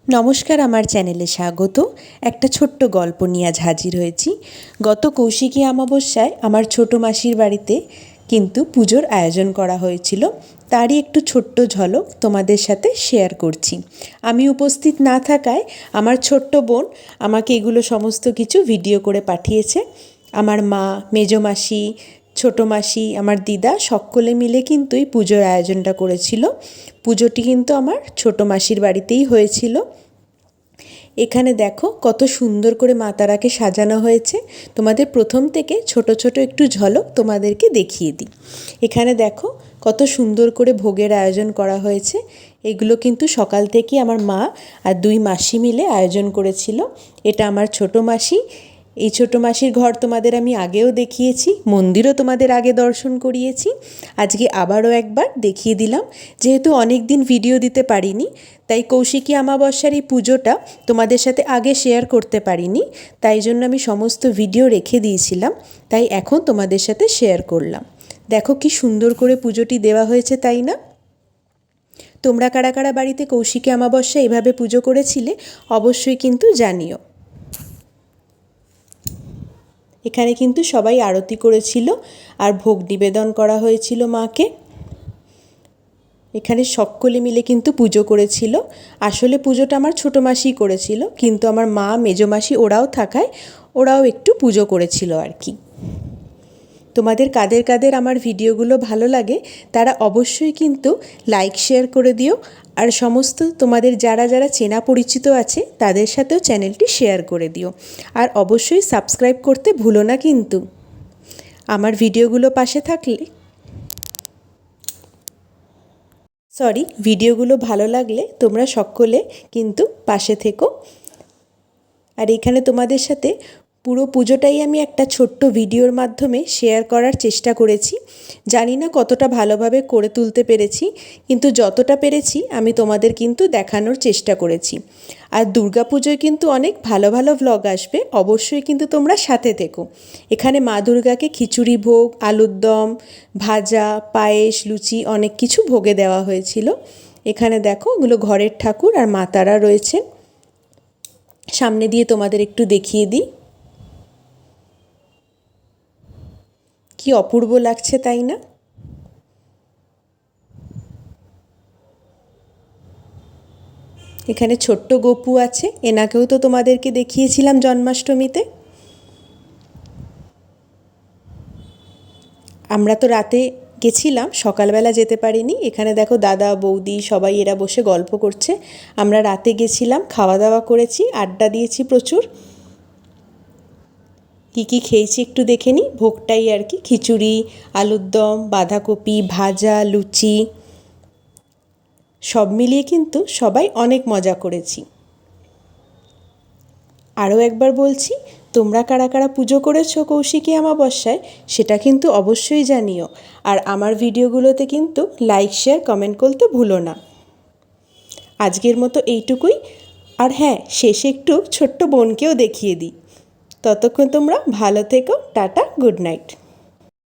নমস্কার, আমার চ্যানেলে স্বাগত। একটা ছোট্ট গল্প নিয়ে আজ হাজির হয়েছি। গত কৌশিকী অমাবস্যায় আমার ছোটো মাসির বাড়িতে কিন্তু পুজোর আয়োজন করা হয়েছিল। তারই একটু ছোট্ট ঝলক তোমাদের সাথে শেয়ার করছি। আমি উপস্থিত না থাকায় আমার ছোট্ট বোন আমাকে এগুলো সমস্ত কিছু ভিডিও করে পাঠিয়েছে। আমার মা, মেজো মাসি, ছোটো মাসি, আমার দিদা সকলে মিলে কিন্তু এই পুজোর আয়োজনটা করেছিল। পুজোটি কিন্তু আমার ছোটো মাসির বাড়িতেই হয়েছিল। এখানে দেখো কত সুন্দর করে মা তারাকে সাজানো হয়েছে। তোমাদের প্রথম থেকে ছোট ছোট একটু ঝলক তোমাদেরকে দেখিয়ে দিই। এখানে দেখো কত সুন্দর করে ভোগের আয়োজন করা হয়েছে। এগুলো কিন্তু সকাল থেকেই আমার মা আর দুই মাসি মিলে আয়োজন করেছিল। এটা আমার ছোটো মাসি। এই ছোটো মাসির ঘর তোমাদের আমি আগেও দেখিয়েছি, মন্দিরও তোমাদের আগে দর্শন করিয়েছি। আজকে আবারও একবার দেখিয়ে দিলাম। যেহেতু অনেক দিন ভিডিও দিতে পারিনি, তাই কৌশিকী অমাবস্যার এই পুজোটা তোমাদের সাথে আগে শেয়ার করতে পারিনি, তাই জন্য আমি সমস্ত ভিডিও রেখে দিয়েছিলাম। তাই এখন তোমাদের সাথে শেয়ার করলাম। দেখো কি সুন্দর করে পুজোটি দেওয়া হয়েছে, তাই না? তোমরা কারা কারা বাড়িতে কৌশিকী অমাবস্যা এভাবে পুজো করেছিলে অবশ্যই কিন্তু জানিও। এখানে কিন্তু সবাই আরতি করেছিল আর ভোগ নিবেদন করা হয়েছিল মাকে। এখানে সকলে মিলে কিন্তু পুজো করেছিল। আসলে পুজোটা আমার ছোটো মাসিই করেছিল, কিন্তু আমার মা, মেজো মাসি ওরাও থাকায় ওরাও একটু পুজো করেছিল আর কি। তোমাদের কাদের কাদের আমার ভিডিওগুলো ভালো লাগে তারা অবশ্যই কিন্তু লাইক শেয়ার করে দিও। আর সমস্ত তোমাদের যারা যারা চেনা পরিচিত আছে তাদের সাথেও চ্যানেলটি শেয়ার করে দিও। আর অবশ্যই সাবস্ক্রাইব করতে ভুলো না কিন্তু। আমার ভিডিওগুলো পাশে থাকলে ভিডিওগুলো ভালো লাগলে তোমরা সকলে কিন্তু পাশে থেকো। আর এখানে তোমাদের সাথে পুরো পুজোটাই আমি একটা ছোট্ট ভিডিওর মাধ্যমে শেয়ার করার চেষ্টা করেছি। জানি না কতটা ভালোভাবে করে তুলতে পেরেছি, কিন্তু যতটা পেরেছি আমি তোমাদের কিন্তু দেখানোর চেষ্টা করেছি। আর দুর্গাপুজোয় কিন্তু অনেক ভালো ভালো ভ্লগ আসবে, অবশ্যই কিন্তু তোমরা সাথে থেকো। এখানে মা দুর্গাকে খিচুড়ি ভোগ, আলুর দম, ভাজা, পায়েস, লুচি অনেক কিছু ভোগে দেওয়া হয়েছিল। এখানে দেখো ওগুলো ঘরের ঠাকুর আর মা তারা রয়েছেন। সামনে দিয়ে তোমাদের একটু দেখিয়ে দিই, কি অপূর্ব লাগছে, তাই না? এখানে ছোট্ট গপু আছে, এনাকেও তো তোমাদেরকে দেখিয়েছিলাম জন্মাষ্টমীতে। আমরা তো রাতে গেছিলাম, সকালবেলা যেতে পারিনি। এখানে দেখো দাদা, বৌদি সবাই এরা বসে গল্প করছে। আমরা রাতে গেছিলাম, খাওয়া দাওয়া করেছি, আড্ডা দিয়েছি প্রচুর। কী কী খেয়েছি একটু দেখে নিই। ভোগটাই আর কি, খিচুড়ি, আলুর দম, বাঁধাকপি, ভাজা, লুচি, সব মিলিয়ে কিন্তু সবাই অনেক মজা করেছি। আরও একবার বলছি, তোমরা কারা কারা পুজো করেছো কৌশিকী অমাবস্যায় সেটা কিন্তু অবশ্যই জানিও। আর আমার ভিডিওগুলোতে কিন্তু লাইক, শেয়ার, কমেন্ট করতে ভুলো না। আজকের মতো এইটুকুই। আর হ্যাঁ, শেষে একটু ছোট্ট বোনকেও দেখিয়ে দিই। ততক্ষণ তোমরা ভালো থেকো। Tata, good night.